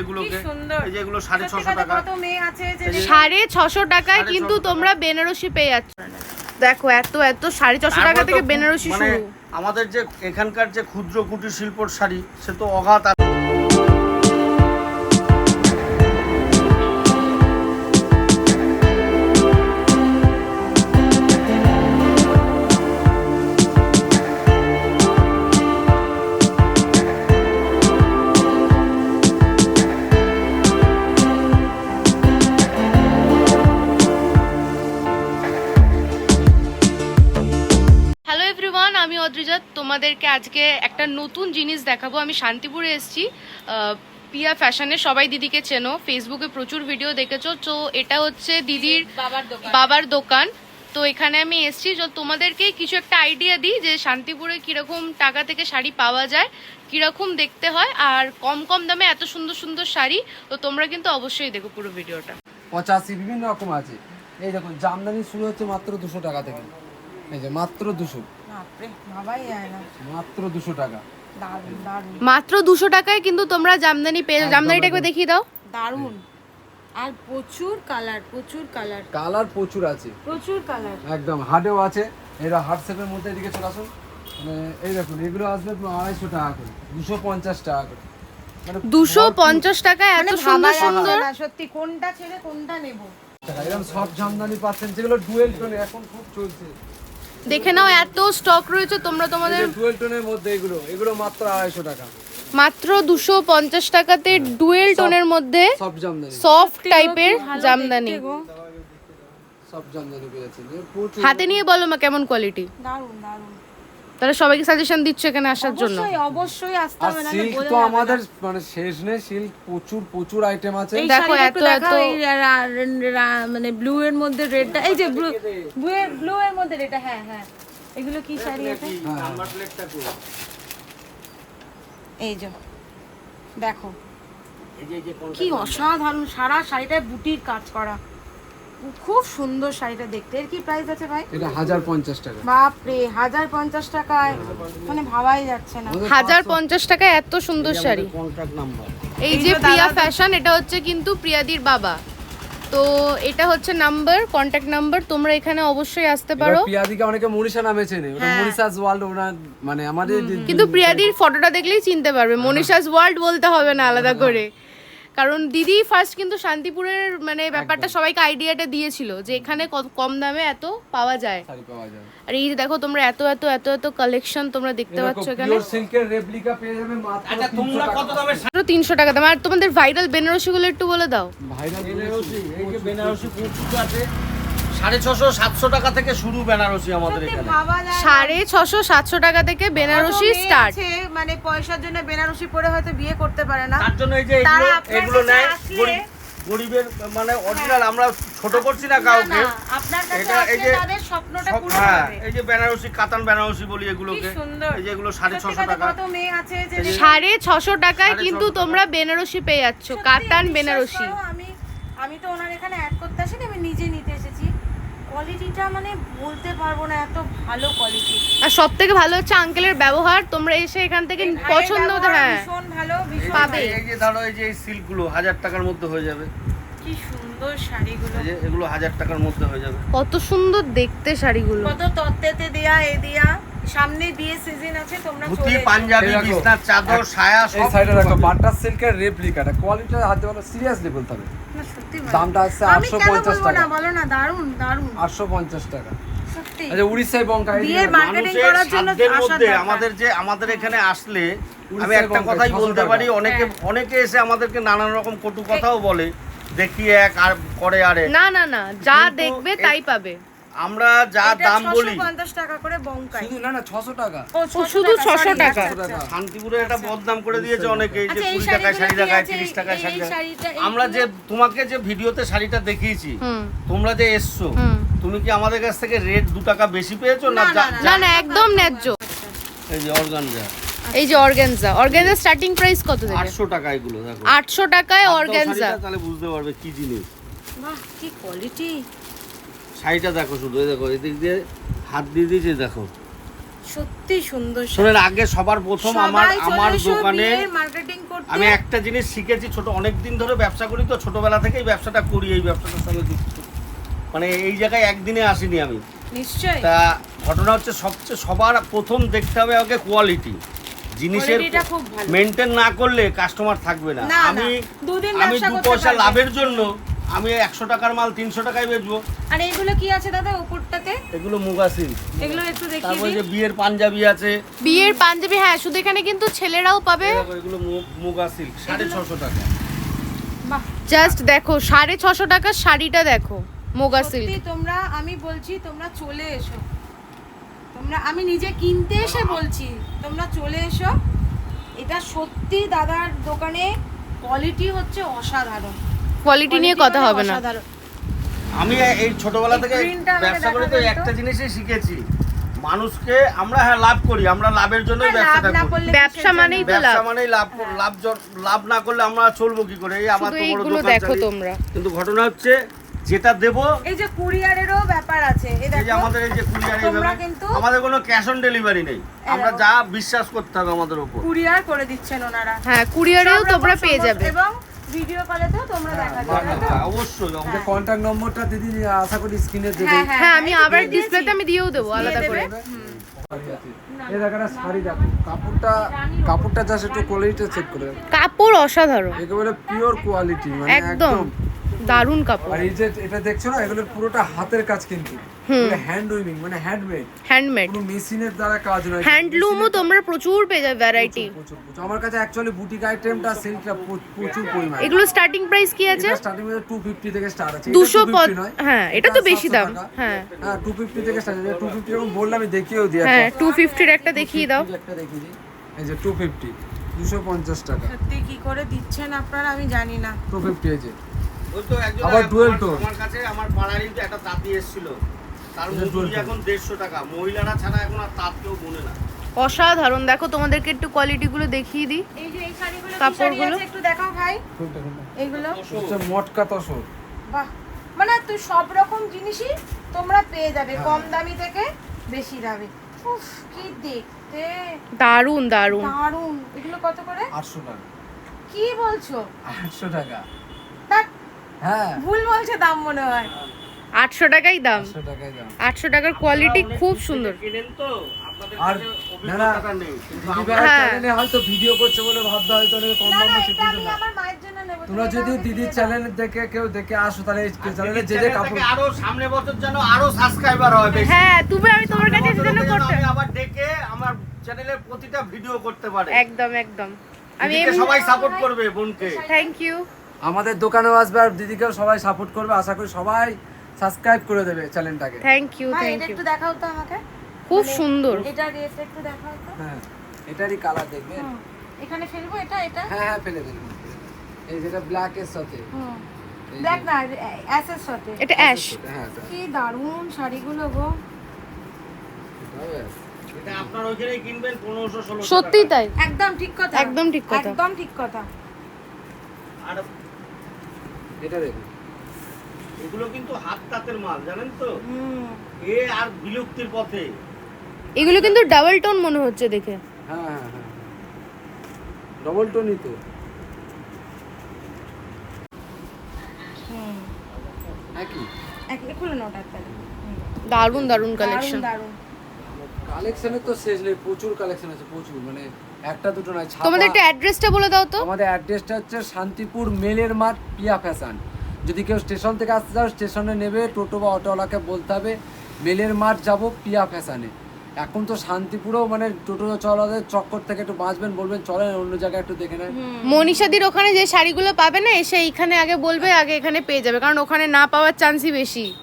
এগুলোকে এই যে এগুলো 650 টাকা। কত মেয়ে আছে যে 650 টাকায় কিন্তু তোমরা বেনারসি পেয়ে যাচ্ছ। দেখো এত 650 টাকা থেকে বেনারসি শুরু। আমাদের যে এখানকার যে ক্ষুদ্র কুটির শিল্পর শাড়ি সে তো অগাধ। আমি অদ্রিজা, তোমাদেরকে আজকে একটা নতুন জিনিস দেখাবো। আমি শান্তিপুরে এসেছি পিয়া ফ্যাশনে। সবাই দিদিকে চেনো, ফেসবুকে প্রচুর ভিডিও দেখেছো। তো এটা হচ্ছে দিদির বাবার দোকান। তো এখানে আমি এসেছি তোমাদেরকে কিছু একটা আইডিয়া দিই যে শান্তিপুরে কিরকম টাকা থেকে শাড়ি পাওয়া যায়, কিরকম দেখতে হয়, আর কম কম দামে এত সুন্দর সুন্দর শাড়ি। তো তোমরা কিন্তু অবশ্যই দেখো পুরো ভিডিওটা। 85 বিভিন্ন রকম আছে। এই দেখুন জামদানি শুরু হচ্ছে মাত্র 200 টাকা থেকে। এই যে মাত্র 200, ভাবাই যায় না, মাত্র 200 টাকা। দারুন দারুন, মাত্র 200 টাকায় কিন্তু তোমরা জামদানি পেয়ে। জামদানিটা একবার দেখিয়ে দাও। দারুন। আর প্রচুর কালার, প্রচুর কালার, কালার প্রচুর আছে, প্রচুর কালার একদম হার্ডেও আছে। এরা হার্ড শেপের মধ্যে এদিকে চলে আসুন। মানে এই দেখুন এগুলো আসবে 250 টাকা করে, 250 টাকা করে। মানে 250 টাকায় এত সুন্দর সুন্দর। সত্যি কোনটা ছেড়ে কোনটা নেব। এরকম সব জামদানি পাচ্ছেন যেগুলো ডুয়েল টোনে এখন খুব চলছে। দেখে নাও এত স্টক রয়েছে। তোমরা তোমাদের ডুয়েল টোনের মধ্যে এগুলো মাত্র 250 টাকা। মাত্র 250 টাকাতে ডুয়েল টোনের মধ্যে সব জামদানি, সফট টাইপের জামদানি। সব জামদানি পেয়েছে। হাতে নিয়ে বলো মা কেমন কোয়ালিটি। দারুন দারুন। তাহলে সবাইকে সাজেশন দিচ্ছ এখানে আসার জন্য। অবশ্যই অবশ্যই আসতে আর হবে, না সিল্ক তো আমাদের মানে শেষ নেই। সিল্ক প্রচুর আইটেম আছে। দেখো এত মানে ব্লু এর মধ্যে রেডটা, এই যে ব্লু এর মধ্যে রেডটা। হ্যাঁ হ্যাঁ, এগুলো কি শাড়ি আছে? নাম্বার প্লেটটা কো এই যে দেখো, কি অসাধারণ। সারা শাড়িটায় বুটির কাজ করা, খুব সুন্দর শাড়িটা দেখতে। এর কি প্রাইস আছে ভাই? এটা 1050 টাকা। বাপ রে, 1050 টাকায় মানে ভাবাই যাচ্ছে না। 1050 টাকায় এত সুন্দর শাড়ি। কন্টাক্ট নাম্বার এই যে প্রিয়া ফ্যাশন, এটা হচ্ছে কিন্তু প্রিয়াদির বাবা। তো এটা হচ্ছে নাম্বার, কন্টাক্ট নাম্বার। তোমরা এখানে অবশ্যই আসতে পারো। প্রিয়াদিকে অনেকে মনীষা নামে চেনে। ওটা মনীষাস ওয়ার্ল্ড। ওরা মানে আমাদের কিন্তু প্রিয়াদির ফটোটা দেখলেই চিনতে পারবে। মনীষাস ওয়ার্ল্ড বলতে হবে না আলাদা করে, কারণ দিদি ফার্স্ট কিন্তু শান্তিপুরের মানে ব্যাপারটা সবাইকে আইডিয়াটা দিয়েছিল যে এখানে কম দামে এত পাওয়া যায়। আর এই যে দেখো তোমরা এত কালেকশন তোমরা দেখতে পাচ্ছ এখানে। পিওর সিল্কের রেপ্লিকা পেয়ে যাবে মাত্র। আচ্ছা তোমরা কত দামে? 300 টাকা দাম। আর তোমাদের ভাইরাল বেনারসি গুলো একটু বলে দাও। ভাইরাল বেনারসি, এই যে বেনারসি কুর্তি আছে 650-700 টাকা থেকে শুরু বেনারসি আমাদের এখানে। 650-700 টাকা থেকে বেনারসি স্টার্ট। মানে পয়সার জন্য বেনারসি পরে হয়তো বিয়ে করতে পারে না, তার জন্য এই যে এগুলো নেয় গরিবের মানে অরিজিনাল। আমরা ছোট করছি না কাউকে। আপনার কাছে এটা এই যে তাদের স্বপ্নটা পূরণ হ্যাঁ, হবে। এই যে বেনারসি, কাতান বেনারসি বলি এগুলোকে। এই যে এগুলো 650 টাকা। কত মেয়ে আছে যে 650 টাকায় কিন্তু তোমরা বেনারসি পেয়ে যাচ্ছ, কাতান বেনারসি। আমি তো ওনার এখানে অ্যাড করতে আসিনি, আমি নিজে নিতে এসেছি। কোয়ালিটিটা মানে বলতে পারবো না, এত ভালো কোয়ালিটি। আর সবথেকে ভালো হচ্ছে আঙ্কেলের ব্যবহার। তোমরা এসে এখান থেকে পছন্দ হতে ভীষণ ভালো, ভীষণ পাবে। এই যে ধরো এই যে এই সিল্ক গুলো 1000 টাকার মধ্যে হয়ে যাবে। কি সুন্দর শাড়িগুলো, এই যে এগুলো 1000 টাকার মধ্যে হয়ে যাবে। কত সুন্দর দেখতে শাড়িগুলো, কত তত্ত্বেতে দেয়া এ দেয়া। সামনে বিয়ে সিজন আছে, তোমরা ধুতি, চলে পাঞ্জাবি, বিছনার চাদর, সায়া এই সব সাইডে রাখো। বাটার সিল্কের রেপ্লিকাটা কোয়ালিটি হাতে বলো সিরিয়াসলি বলতে হবে। না সত্যি দামটা আছে আমি কেন 850 বলবো টাকা। না, বলো না, দারুন দারুন 850 টাকা। সত্যি। আচ্ছা উড়িষ্যায় বঙ্কা বিয়ের মার্কেটিং মানুষের করার জন্য সাধ্যের আসার মধ্যে দরকার। আমাদের এখানে আসলে আমি উড়িষ্যায় একটা বঙ্কা, কথাই 600 বলতে টাকা। পারি। অনেকে এসে আমাদেরকে নানান রকম কটু কথাও বলে, দেখিয়ে এক আর করে আরে। না যা কিন্তু দেখবে তাই পাবে। আমরা যা এটা দাম বলি 650 টাকা করে বঙ্কাই। শুধু না 600 টাকা। শুধু 600 টাকা। শান্তিপুরে এটা বদনাম করে দিয়েছে অনেকে, যে আচ্ছা, এই 20 টাকায় শাড়ি শাড়িগুলো দেখায়, কি আছে? 30 টাকায় শাড়ি এই দেখায়। শাড়িটা, আমরা যে তোমাকে যে ভিডিওতে শাড়িটা দেখিয়েছি, তোমরা যে এসছো, তুমি কি আমাদের কাছ থেকে রেট 2 টাকা বেশি পেয়েছো? না একদম ন্যায্য। এই যে অর্গানজা, এই যে অর্গানজা স্টার্টিং প্রাইস কত থেকে? 800 টাকা এগুলো দেখো। 800 টাকায় অর্গানজা। তাহলে বুঝতে পারবে কি জিনিস। বাহ কি কোয়ালিটি। শাড়িটা দেখো, শুধু এই দেখো, এদিক দিয়ে হাত দিয়ে দিয়েছে দেখো। সত্যি সুন্দর শাড়ি। শোনেন, আগে সবার প্রথম আমার সবাই চলে আমার এসো দোকানে বিয়ের মার্কেটিং করতে। আমি একটা জিনিস শিখেছি, ছোট অনেক দিন ধরে ব্যবসা করি তো, ছোটবেলা থেকেই ব্যবসাটা করি, এই ব্যবসাটার সঙ্গে যুক্ত। মানে এই জায়গায় একদিনে আসিনি আমি। নিশ্চয়ই তা ঘটনা হচ্ছে সবার প্রথম দেখতে হবে আগে কোয়ালিটি জিনিসের। কোয়ালিটিটা খুব ভালো। মেনটেন না করলে কাস্টমার থাকবে না। না, আমি দুদিন আমি ব্যবসা 2 করতে পয়সা পারবে। লাভের জন্য আমি 100 টাকার মাল 300 টাকায় বেচবো। আর এইগুলো কি আছে দাদা উপরটাতে? এগুলো মুগা সিল্ক, এগুলো একটু দেখিয়ে তারপরে যে দিন। বিয়ের পাঞ্জাবি আছে, বিয়ের পাঞ্জাবি, হ্যাঁ শুধু এখানে কিন্তু ছেলেরাও পাবে। এই দেখো, এগুলো মুগা সিল্ক 650 টাকা। বাহ, জাস্ট দেখো 650 টাকার শাড়িটা দেখো, মোগা সিল্ক। সত্যি তোমরা, আমি বলছি তোমরা চলে এসো। আমি নিজে কিনতে এসে বলছি, তোমরা চলে এসো। এটা সত্যি দাদার দোকানে কোয়ালিটি হচ্ছে অসাধারণ। কোয়ালিটি নিয়ে কথা হবে না। অসাধারণ। আমি এই ছোটবেলা থেকে এই printটা আমাকে ব্যবসা করে তো দেখাবেন তো? একটা জিনিসই শিখেছি, মানুষকে আমরা লাভ করি, আমরা লাভের জন্যই লাভ ব্যবসাটা না করি। করলে ব্যবসা কিসের মানেই জন্য? তো ব্যবসা লাভ। মানেই লাভ, লাভ না করলে আমরা চলবো কি করে? এই আমার শুধু তো বড় এইগুলো দোকান দেখো চালিয়ে। তোমরা। কিন্তু ঘটনা হচ্ছে যেটা দেবো, এই যে কুরিয়ারেরও ব্যাপার আছে। এই এই যে দেখো আমাদের এই যে কুরিয়ার, তোমরা কিন্তু আমাদের কোনো ক্যাশ অন ডেলিভারি নেই, আমরা এরকম। যা বিশ্বাস করতে হবে আমাদের উপর। কুরিয়ার করে দিচ্ছেন ওনারা। হ্যাঁ, কুরিয়ারেও সব রকম তোমরা পেয়ে সম্ভব যাবে। এবং ভিডিও কলেতেও তোমরা দেখা যাবে। হ্যাঁ, অবশ্যই আমাদের কন্ট্যাক্ট নম্বরটা দিদি আশা করি স্ক্রিনে দেবে। হ্যাঁ হ্যাঁ হ্যাঁ, আমি এই তো আবার দিয়ে ডিসপ্লেতে দিয়েছি। আমি দিয়েও দেবো আলাদা দিয়ে করে। দেবে। এই দেখো একটা শাড়ি দেখো, কাপড়টা জাস্ট একটু কোয়ালিটিটা চেক করে দেখো। কাপড় অসাধারণ, একেবারে পিওর কোয়ালিটি, মানে একদম দারুণ কাপড়, আর এই যে এটা দেখছো না, এগুলোর পুরোটা হাতের কাজ, কিন্তু হ্যান্ড উইভিং মানে হ্যান্ডমেড, হ্যান্ডমেড। কোনো মেশিনের দ্বারা কাজ নয়। হ্যান্ডলুমও তোমরা প্রচুর পেয়ে যাবে, ভ্যারাইটি। প্রচুর প্রচুর। আমার কাছে অ্যাকচুয়ালি বুটিক আইটেমটা সিল্কটা প্রচুর পরিমাণে। এগুলো স্টার্টিং প্রাইস কি আছে? এটা স্টার্টিং এ 250 থেকে স্টার্ট আছে। 250, নয়, হ্যাঁ এটা তো বেশি 700 দাম। টাকা। হ্যাঁ হ্যাঁ 250 থেকে স্টার্ট আছে। 250 এরকম বললাম, আমি দেখিয়েও দিই হ্যাঁ, একটা। 250 একটা দেখিয়ে দাও। 250 একটা দেখিয়ে দিই। এই যে 250 250 টাকা, সত্যি কি করে দিচ্ছেন আপনারা আমি জানি না। 250 এই যে। ওই তো একজন আবার dual আমার- tone। আমার কাছে আমার পাড়ারই তো একটা তাঁতি এসেছিল, তার এটা dual মজুরি tone। এখন 150 টাকা। মহিলারা ছাড়া এখন আর তাঁত কেউ বোনে না। অসাধারণ, দেখো তোমাদেরকে একটু কোয়ালিটি গুলো দেখিয়ে দিই। এই যে এই শাড়িগুলো কি শাড়ি কাপড়গুলো? আছে একটু দেখাও ভাই। এগুলো হচ্ছে মটকা তসর। বাহ, মানে তুই সব রকম জিনিসই তোমরা পেয়ে যাবে, কম দামি থেকে বেশি দামে। উফ কি দেখতে দারুণ দারুণ। দারুণ। এগুলো কত করে? 800 টাকা। কি বলছো? 800 টাকা। দেখ, হ্যাঁ ভুল বলছে দাম মনে হয়। 800 টাকাই দাম। 800 টাকাই দাম। 800 টাকার কোয়ালিটি খুব সুন্দর। কিনেন তো আপনাদের আর কাছে না না, অভিজ্ঞতাটা নেই, কিন্তু দিদি আমরা- ভাই হ্যাঁ। চ্যানেলে হয়তো ভিডিও করছে বলে ভাবতে হয়তো অনেকে কম না দাম না, বেশি, এটা কিন্তু আমি না। আমার মায়ের জন্য নেব। তোমরা যদি দিদির চ্যানেল দেখে কেউ দেখে আসো, তাহলে এই চ্যানেলে যে যে চ্যানেল কাপড়, থেকে আরো সামনে বছর যেন আরো সাবস্ক্রাইবার হয় বেশি। হ্যাঁ, আমি তোমার কাছে সামনের সেজন্য বছর করতে। আমি আবার ডেকে আমার চ্যানেলের প্রতিটা ভিডিও করতে পারে। একদম একদম। আমি দিদিকে সবাই সাপোর্ট করবে বোনকে। Thank you. আমাদের দোকানেও আসবে, আর দিদিকেও সবাই সাপোর্ট করবে। আশা করি সবাই সাবস্ক্রাইব করে দেবে চ্যানেলটাকে। থ্যাংক ইউ, ভাই থ্যাংক এটা ইউ। একটু দেখাও তো আমাকে। খুব মানে সুন্দর। এটা রেস একটু দেখাও তো। হ্যাঁ এটারই কালার দেখবে। হুম, এখানে ফেলবো এটা এটা। হ্যাঁ হ্যাঁ ফেলে দেন। এই যেটা ব্ল্যাক এর সাথে, হুম, এই দেখ যে- না অ্যাসের সাথে। এটা অ্যাশ। হ্যাঁ এটা কি দারুণ শাড়িগুলো গো। হবে। এটা আপনার ওইখানেই কিনবেন 1500-1600 সত্যি টাকা। তাই। একদম ঠিক কথা। একদম ঠিক কথা। একদম ঠিক কথা। আর এটা দেখুন, এগুলো কিন্তু হাত তাঁতের মাল, জানেন তো? হুম, এ আর বিলুপ্তির পথে। এগুলো কিন্তু ডাবল টোন মনে হচ্ছে দেখে। হ্যাঁ হ্যাঁ হ্যাঁ ডবল টোনই তো। হুম। একই খুলে নাও তাড়াতাড়ি। হুম, দারুণ দারুণ দারুণ কালেকশন। দারুণ। কালেকশনের তো শেষ নেই, প্রচুর কালেকশন আছে, প্রচুর, মানে একটা দুটো নয়। ছাপা। তোমাদের একটা অ্যাড্রেসটা বলে দাও তো। আমাদের অ্যাড্রেসটা হচ্ছে শান্তিপুর মেলের মাঠ, পিয়া ফ্যাশন। যদি কেউ স্টেশন থেকে আসতে চাও, স্টেশনে নেবে, টোটো বা অটোওয়ালাকে বলতে হবে মেলের মাঠ যাব পিয়া ফ্যাশনে। এখন তো শান্তিপুরেও মানে টোটো চলাদের চক্কর থেকে একটু বাঁচবেন, বলবেন চলেন অন্য জায়গায় একটু দেখে নেন। মনীষাদির ওখানে যে শাড়িগুলো পাবে না, এসে এখানে আগে বলবে, আগে এখানে পেয়ে যাবে, কারণ ওখানে না পাওয়ার চান্সই বেশি।